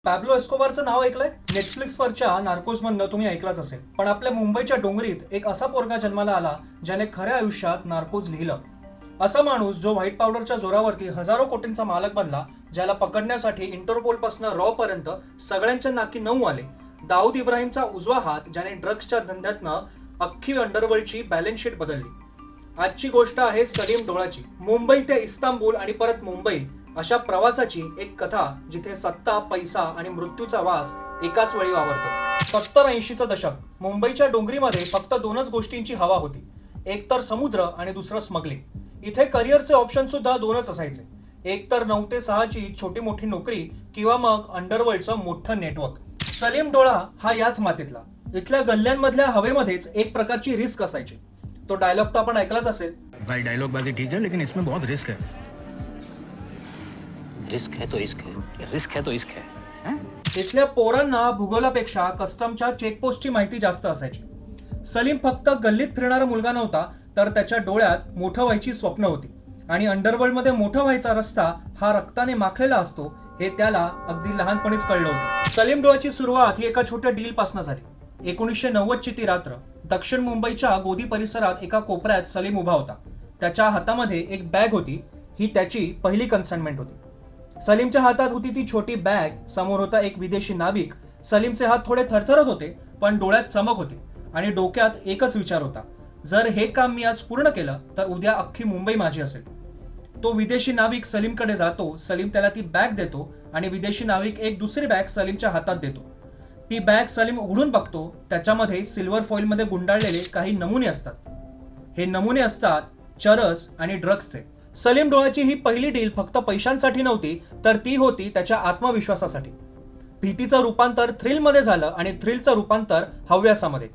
पॅब्लो एस्कोबारचं नाव ऐकलंय? नेटफ्लिक्सवरच्या नार्कोसमधनं तुम्ही ऐकलंच असेल. पण आपल्या मुंबईच्या डोंगरीत एक असा पोरगा जन्माला आला ज्याने खऱ्या आयुष्यात नार्कोज लिहिलं. असा माणूस जो व्हाईट पावडरच्या जोरावरती हजारो कोटींचा मालक बनला, ज्याला पकडण्यासाठी इंटरपोलपासून रॉ पर्यंत सगळ्यांच्या नाकी 9 आले. दाऊद इब्राहिमचा उजवा हात, ज्याने ड्रग्सच्या धंद्यातनं अख्खी अंडरवर्ल्डची बॅलन्स शीट बदलली. आजची गोष्ट आहे सलीम डोळाची. मुंबई ते इस्तांबूल आणि परत मुंबई अशा प्रवासाची एक कथा, जिथे सत्ता, पैसा आणि मृत्यूचा वास एकाच वेळी वावरतो. 70-80चं दशक. मुंबईच्या डोंगरीमध्ये फक्त 2च गोष्टींची हवा होती, एक तर समुद्र आणि दुसरं स्मगलिंग. इथे करिअरचे ऑप्शन सुद्धा 2च असायचे, एक तर 9 ते 6 ची छोटी मोठी नोकरी किंवा मग अंडरवर्ल्डचं मोठं नेटवर्क. सलीम डोळा हा याच मातीतला. इथल्या गल्ल्यांमधल्या हवेमध्येच एक प्रकारची रिस्क असायची. तो डायलॉग तर आपण ऐकलाच असेल. भाई डायलॉग बाजी ठीक है, लेकिन इसमें बहुत रिस्क है. रिस्क है तो इश्क है, रिस्क है तो इश्क है. इथल्या पोरांना भूगोलापेक्षा कस्टमच्या चेकपोस्टची माहिती जास्त असायची. सलीम फक्त गल्लीत फिरणारा मुलगा नव्हता, तर त्याच्या डोळ्यात मोठं व्हायची स्वप्न होती. आणि अंडरवर्ल्डमध्ये मोठं व्हायचा रस्ता हा रक्ताने माखलेला असतो, हे त्याला अगदी लहानपणीच कळलं होतं. सलीम डोळाची सुरुवात ही एका छोट्या डील पासून झाली. 1990 ची ती रात्र. दक्षिण मुंबईच्या गोदी परिसरात एका कोपऱ्यात सलीम उभा होता. त्याच्या हातामध्ये एक बॅग होती. ही त्याची पहिली कन्साइनमेंट होती. सलीमच्या हातात होती ती छोटी बॅग. समोर होता एक विदेशी नाविक. सलीमचे हात थोडे थरथरत होते, पण डोळ्यात चमक होती आणि डोक्यात एकच विचार होता, जर हे काम मी आज पूर्ण केलं तर उद्या अख्खी मुंबई माझी असेल. तो विदेशी नाविक सलीमकडे जातो. सलीम त्याला ती बॅग देतो आणि विदेशी नाविक एक दुसरी बॅग सलीमच्या हातात देतो. ती बॅग सलीम उघडून बघतो. त्याच्यामध्ये सिल्वर फॉइलमध्ये गुंडाळलेले काही नमुने असतात. हे नमुने असतात चरस आणि ड्रग्सचे. सलीम डोळाची ही पहिली डील फक्त पैशांसाठी नव्हती, तर ती होती त्याच्या आत्मविश्वासासाठी. भीतीचं रूपांतर थ्रिलमध्ये झालं आणि थ्रिलचं रूपांतर हव्यासामध्ये.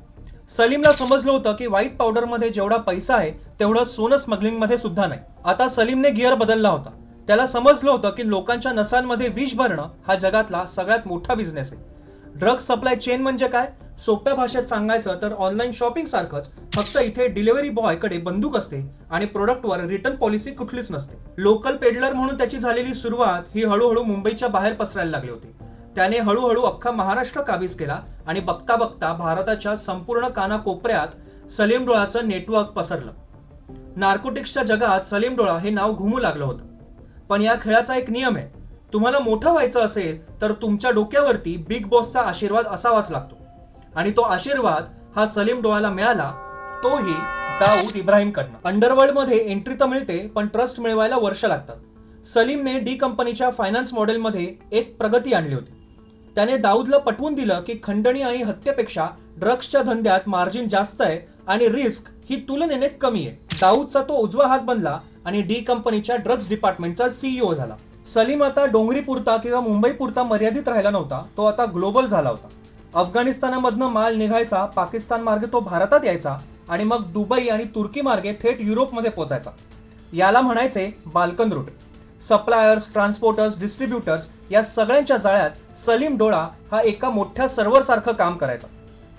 सलीमला समजलं होतं की व्हाईट पावडरमध्ये जेवढा पैसा आहे तेवढं सोनं स्मगलिंगमध्ये सुद्धा नाही. आता सलीमने गिअर बदलला होता. त्याला समजलं होतं की लोकांच्या नसांमध्ये विष भरणं हा जगातला सगळ्यात मोठा बिझनेस आहे. ड्रग्स सप्लाय चेन म्हणजे काय? सोप्या भाषेत सांगायचं तर ऑनलाईन शॉपिंग सारखंच, फक्त इथे डिलिव्हरी बॉयकडे बंदूक असते आणि प्रोडक्टवर रिटर्न पॉलिसी कुठलीच नसते. लोकल पेडलर म्हणून त्याची झालेली सुरुवात ही हळूहळू मुंबईच्या बाहेर पसरायला लागली होती. त्याने हळूहळू अख्खा महाराष्ट्र काबीज केला आणि बघता बघता भारताच्या संपूर्ण कानाकोपऱ्यात सलीम डोळाचं नेटवर्क पसरलं. नार्कोटिक्सच्या जगात सलीम डोळा हे नाव घुमू लागलं होतं. पण या खेळाचा एक नियम आहे, तुम्हाला मोठं व्हायचं असेल तर तुमच्या डोक्यावरती बिग बॉसचा आशीर्वाद असावाच लागतो. आणि तो आशीर्वाद हा सलीम डोळाला मिळाला, तोही दाऊद इब्राहिमकडनं. अंडरवर्ल्डमध्ये एंट्री तर मिळते, पण ट्रस्ट मिळवायला वर्ष लागतात. सलीमने डी कंपनीच्या फायनान्स मॉडेलमध्ये एक प्रगती आणली होती. त्याने दाऊदला पटवून दिलं की खंडणी आणि हत्येपेक्षा ड्रग्सच्या धंद्यात मार्जिन जास्त आहे आणि रिस्क ही तुलनेने कमी आहे. दाऊदचा तो उजवा हात बनला आणि डी कंपनीच्या ड्रग्स डिपार्टमेंटचा CEO झाला. सलीम आता डोंगरीपुरता किंवा मुंबईपुरता मर्यादित राहिला नव्हता, तो आता ग्लोबल झाला होता. अफगाणिस्तानामधनं माल निघायचा, पाकिस्तान मार्गे तो भारतात यायचा आणि मग दुबई आणि तुर्की मार्गे थेट युरोपमध्ये पोचायचा. याला म्हणायचे Balkan route. Suppliers, transporters, distributors या सगळ्यांच्या जाळ्यात सलीम डोळा हा एका मोठ्या सर्व्हर सारखं काम करायचा.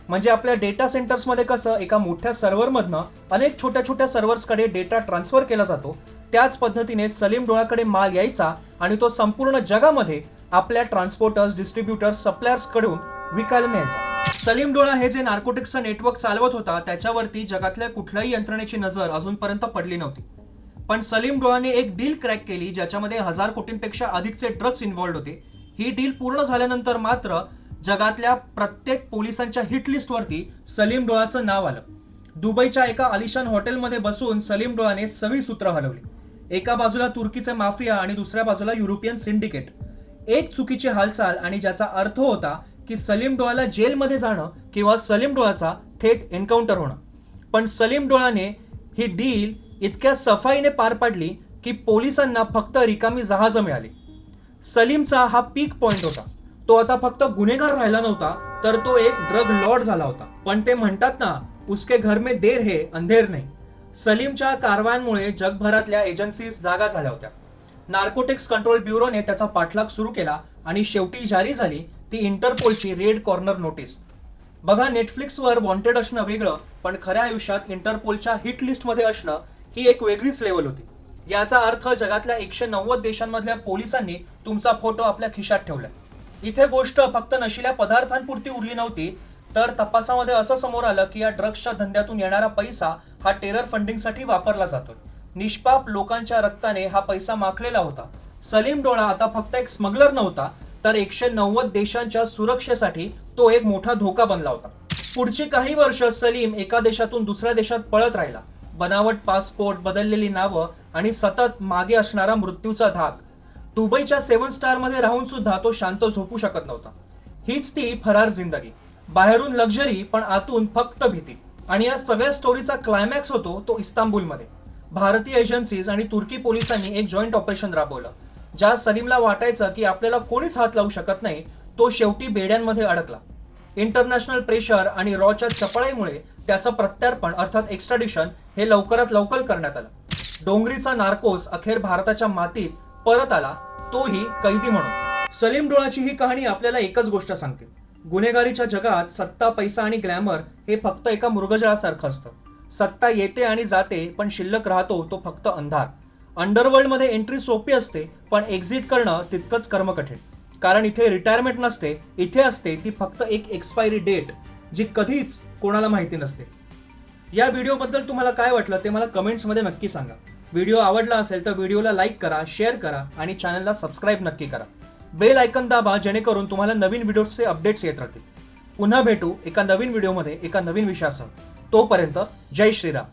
म्हणजे आपल्या डेटा सेंटर्समध्ये कसं एका मोठ्या सर्व्हरमधनं अनेक छोट्या छोट्या सर्व्हर्सकडे डेटा ट्रान्सफर केला जातो, त्याच पद्धतीने सलीम डोळाकडे माल यायचा आणि तो संपूर्ण जगामध्ये आपल्या ट्रान्सपोर्टर्स, डिस्ट्रीब्युटर्स, सप्लायर्स कडून विकायला न्यायचा. सलीम डोळा हे जे नार्कोटिक्सचं नेटवर्क चालवत होता, त्याच्यावरती जगातल्या कुठल्याही यंत्रणेची नजर अजूनपर्यंत पडली नव्हती. पण सलीम डोळाने एक डील क्रॅक केली, ज्याच्यामध्ये 1000 कोटींपेक्षा अधिकचे ड्रग्स इन्व्हॉल्ड होते. ही डील पूर्ण झाल्यानंतर मात्र जगातल्या प्रत्येक पोलिसांच्या हिट लिस्टवरती सलीम डोळाचं नाव आलं. दुबईच्या एका आलिशान हॉटेलमध्ये बसून सलीम डोळाने सगळी सूत्र हलवली. एका बाजूला तुर्कीचे माफिया आणि दुसऱ्या बाजूला युरोपियन सिंडिकेट. एक चुकीची हालचाल आणि ज्याचा अर्थ होता की सलीम डोळाला जेलमध्ये जाणं किंवा सलीम डोळाचा थेट एन्काउंटर होणं. पण सलीम डोळाने ही डील इतक्या सफाईने पार पाडली की पोलिसांना फक्त रिकामी जहाजं मिळाली. सलीमचा हा पीक पॉइंट होता. तो आता फक्त गुन्हेगार राहिला नव्हता, तर तो एक ड्रग लॉर्ड झाला होता. पण ते म्हणतात ना, उसके घर में देर है अंधेर नाही. सलीमच्या कारवायांमुळे जगभरातल्या एजन्सीज जागा झाल्या होत्या. नार्कोटिक्स कंट्रोल ब्युरोने त्याचा पाठलाग सुरू केला आणि शेवटी जारी झाली ती इंटरपोलची रेड कॉर्नर नोटीस. बघा, नेटफ्लिक्सवर वॉन्टेड असणं वेगळं, पण खऱ्या आयुष्यात इंटरपोलच्या हिट लिस्टमध्ये असणं ही एक वेगळीच लेवल होती. याचा अर्थ जगातल्या 190 देशांमधल्या पोलिसांनी तुमचा फोटो आपल्या खिशात ठेवलाय. इथे गोष्ट फक्त नशिल्या पदार्थांपुरती उरली नव्हती, तर तपासामध्ये असं समोर आलं की या ड्रग्सच्या धंद्यातून येणारा पैसा हा टेरर फंडिंगसाठी वापरला जातोय. निष्पाप लोकांच्या रक्ताने हा पैसा माखलेला होता. सलीम डोळा आता फक्त एक स्मगलर नव्हता, तर 190 देशांच्या सुरक्षेसाठी तो एक मोठा धोका बनला होता. पुढची काही वर्ष सलीम एका देशातून दुसऱ्या देशात पळत राहिला. बनावट पासपोर्ट, बदललेली नावं आणि सतत मागे असणारा मृत्यूचा धाक. दुबईच्या 7 स्टार मध्ये राहून सुद्धा तो शांत झोपू शकत नव्हता. हीच ती फरार जिंदगी. बाहेरून लक्झरी पण आतून फक्त भीती. आणि या सगळ्या स्टोरीचा क्लायमॅक्स होतो तो इस्तांबुलमध्ये. भारतीय एजन्सीज आणि तुर्की पोलिसांनी एक जॉईंट ऑपरेशन राबवलं. ज्या सलीमला वाटायचं की आपल्याला कोणीच हात लावू शकत नाही, तो शेवटी बेड्यांमध्ये अडकला. इंटरनॅशनल प्रेशर आणि रॉच्या चपळाईमुळे त्याचं प्रत्यार्पण अर्थात एक्स्ट्राडिशन हे लवकरात लवकर करण्यात आलं. डोंगरीचा नार्कोस अखेर भारताच्या मातीत परत आला, तोही कैदी म्हणून. सलीम डोळाची ही कहाणी आपल्याला एकच गोष्ट सांगते. गुन्हेगारीच्या जगात सत्ता, पैसा आणि ग्लॅमर हे फक्त एका मृगजळासारखं असतं. सत्ता येते आणि जाते, पण शिल्लक राहतो तो फक्त अंधार. अंडरवर्ल्डमध्ये एंट्री सोपी असते, पण एक्झिट करणं तितकंच कर्मकठीण. कारण इथे रिटायरमेंट नसते, इथे असते ती फक्त एक एक्सपायरी डेट, जी कधीच कोणाला माहिती नसते. या व्हिडिओबद्दल तुम्हाला काय वाटलं ते मला कमेंट्समध्ये नक्की सांगा. व्हिडिओ आवडला असेल तर व्हिडिओला लाईक करा, शेअर करा आणि चॅनलला सबस्क्राईब नक्की करा. बेल आयकन दाबा, जेणेकरून तुम्हाला नवीन व्हिडिओचे अपडेट्स येत राहतील. पुन्हा भेटू एका नवीन व्हिडिओमध्ये एका नवीन विषयासह. तोपर्यंत जय श्रीराम.